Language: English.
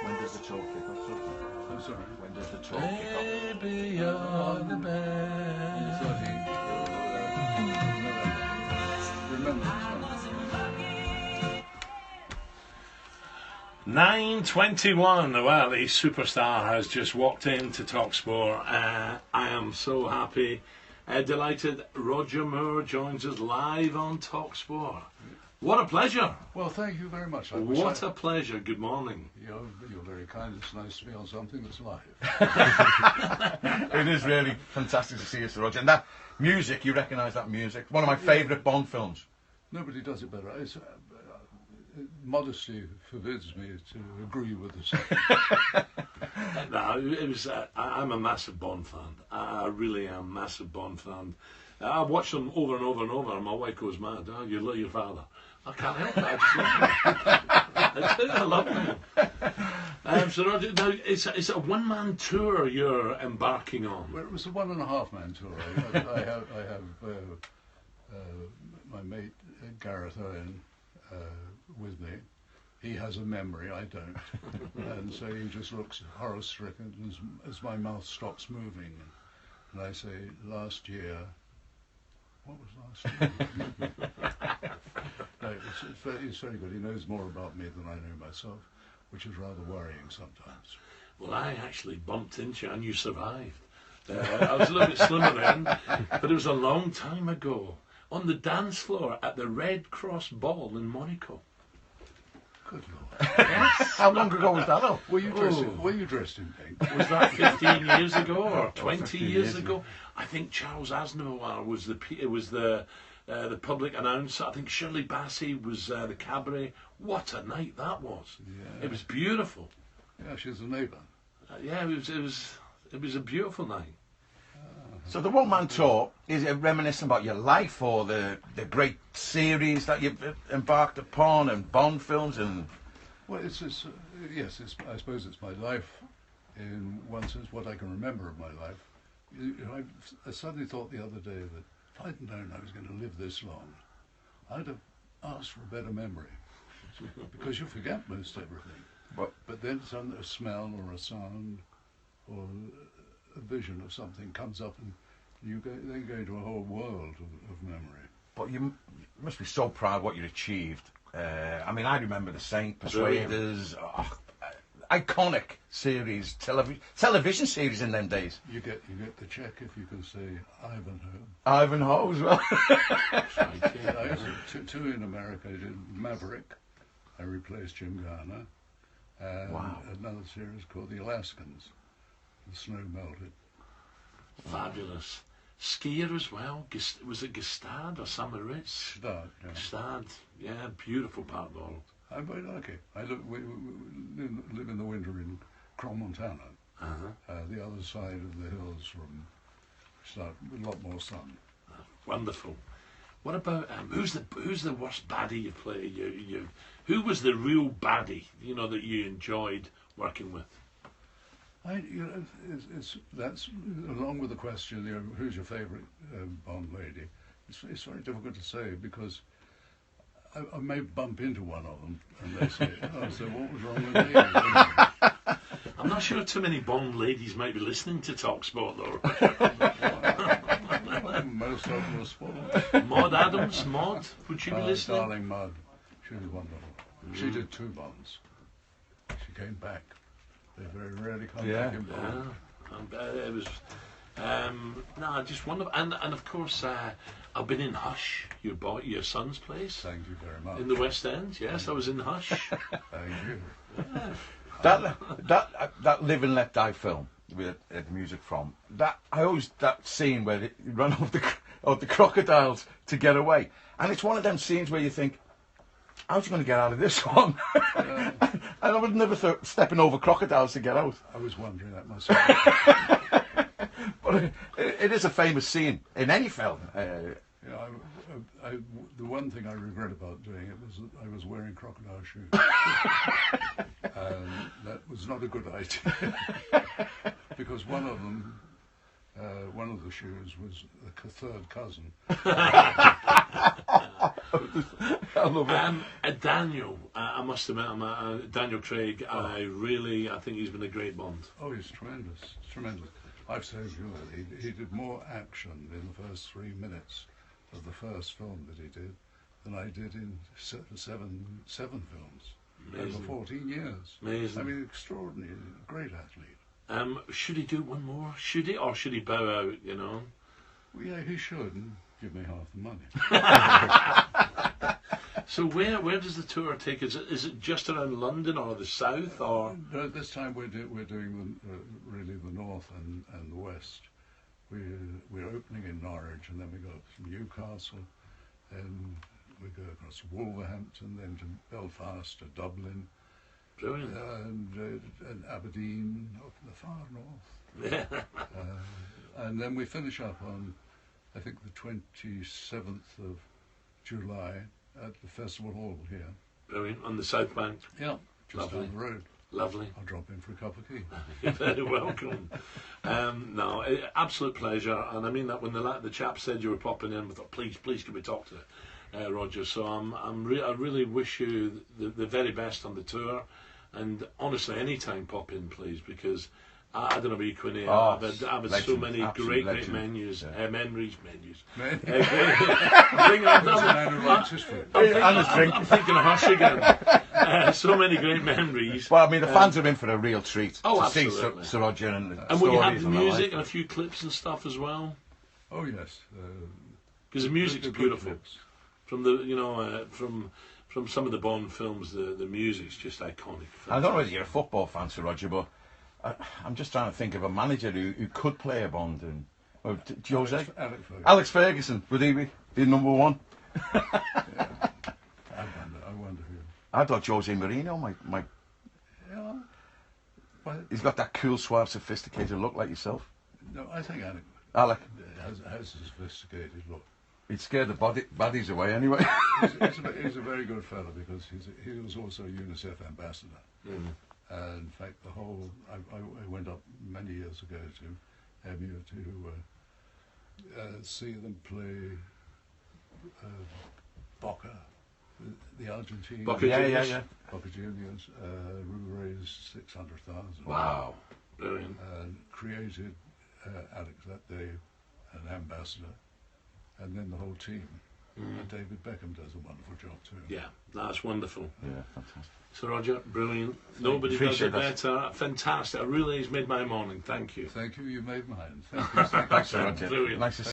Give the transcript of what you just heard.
When does the tour kick off? I'm sorry. When does the tour kick off? Baby, you're the best. On the 13th of Remembrance Month. 9:21. Well, a superstar has just walked into talkSPORT. I am so happy, delighted. Roger Moore joins us live on talkSPORT. What a pleasure! Well, thank you very much. What a pleasure. Good morning. You're very kind. It's nice to be on something that's live. It is really fantastic to see you, Sir Roger. And that music, you recognise that music? One of my favourite Bond films. Nobody does it better. Modesty forbids me to agree with the song. No, it was. I'm a massive Bond fan. I really am a massive Bond fan. I watch them over and over and over, and my wife goes mad. Oh, you love your father. I can't help it. I just love him. I love him. So Roger, now it's a one-man tour you're embarking on. Well, it was a 1.5 man tour. I have my mate Gareth Owen with me. He has a memory, I don't, and so he just looks horror-stricken as my mouth stops moving, and I say, last year. What was last year? No, it's very good. He knows more about me than I know myself, which is rather worrying sometimes. Well, I actually bumped into you and you survived. I was a little bit slimmer then, but it was a long time ago on the dance floor at the Red Cross Ball in Monaco. Good Lord. Yes. How long ago was that, though? Were you dressed in pink? Was that 15 years ago or 20 15 years years ago? I think Charles Aznavour was the public announcer. I think Shirley Bassey was the cabaret. What a night that was! Yeah. It was beautiful. Yeah, she's a neighbour. Yeah, it was a beautiful night. So the one-man tour, is it reminiscent about your life or the great series that you've embarked upon and Bond films and... Well, yes, I suppose it's my life in one sense, what I can remember of my life. I suddenly thought the other day that if I'd known I was going to live this long, I'd have asked for a better memory. Because you forget most everything. But then a smell or a sound or a vision of something comes up and you then go into a whole world of memory. But you must be so proud of what you achieved. I mean, I remember The Saint, Persuaders, iconic series, television series in them days. You get the check if you can say Ivanhoe. Ivanhoe as well. I two in America. I did Maverick. I replaced Jim Garner. And Wow. another series called The Alaskans. The snow melted. Fabulous. Skier as well. Was it Gestad or Samaritz? Start. Yeah. Gestad. Yeah, beautiful part of the world. I'm very lucky. We live in the winter in Crom, Montana. The other side of the hills from Start, with a lot more sun. Wonderful. What about who's the worst baddie you play? Who was the real baddie? That you enjoyed working with. That's along with the question. Who's your favourite Bond lady? It's very difficult to say because I may bump into one of them and they say, "Oh, so what was wrong with me?" I'm not sure too many Bond ladies might be listening to talkSPORT though. Most of them were spoiled. Maud Adams, Maud, would she be listening? Darling Maud, she was wonderful. She did 2 Bonds. She came back. They very rarely come back in Bond. It was. No, just wonderful, and of course, I've been in Hush, your son's place. Thank you very much. In the West End, yes, I was in Hush. Thank you. That Live and Let Die film with music from that scene where they run off the crocodiles to get away, and it's one of them scenes where you think, how's you going to get out of this one? And I would never thought stepping over crocodiles to get out. I was wondering that myself. But it is a famous scene in any film. The one thing I regret about doing it was that I was wearing crocodile shoes. And that was not a good idea. Because one of them, one of the shoes was a third cousin. I love it. Daniel, I must admit, Daniel Craig. I think he's been a great Bond. Oh, he's tremendous, tremendous. I've said he did more action in the first 3 minutes of the first film that he did than I did in seven films. Amazing. Over 14 years. Amazing. I mean, extraordinary, great athlete. Should he do one more? Should he, or should he bow out? You know. Well, yeah, he should, and give me half the money. So where does the tour take? Is it just around London or the south or? No, this time we're doing really the north and the west. We're opening in Norwich, and then we go from Newcastle, and we go across to Wolverhampton, then to Belfast, to Dublin, Brilliant. And Aberdeen up in the far north. Yeah. And then we finish up on, I think, the 27th of July at the Festival Hall here. Brilliant. On the South Bank. Yeah, just Lovely. down the road. Lovely. I'll drop in for a cup of tea. You're very welcome. No, absolute pleasure. And I mean that when the chap said you were popping in, we thought, please, can we talk to Roger? So I really wish you the very best on the tour. And honestly, anytime pop in, please, because I don't know about you, Quinny. I've had so many great memories. Man. I'm And thinking of Hush again. So many great memories. Well, I mean, the fans are in for a real treat to see absolutely. Sir Roger and the And will you have stories the and music life. and a few clips and stuff as well? Oh yes. Because the music's good beautiful. clips. From the from some of the Bond films, the music's just iconic. I don't know whether you're a football fan, Sir Roger, but I'm just trying to think of a manager who could play a Bond. And Jose? Alex Ferguson. Would he be number one? Yeah. I wonder who. I thought Jose Mourinho might. Yeah. Well, He's got that cool, suave, sophisticated look like yourself. no, I think Alec. has a sophisticated look. He'd scare the baddies away anyway. He's a very good fellow because he was also a UNICEF ambassador. Mm. And in fact, I went up many years ago to Emir to see them play Boca, the Argentine. Boca Juniors. Yeah. Boca Juniors, who raised 600,000. Wow. Brilliant. And created Alex that day an ambassador, and then the whole team. And David Beckham does a wonderful job too. Yeah, that's wonderful. Yeah, fantastic. So Roger, brilliant. Nobody does it better. Fantastic. It really has made my morning. Thank you. Thank you. You made mine. Thank you. Thanks, Sir Roger. Brilliant. Nice to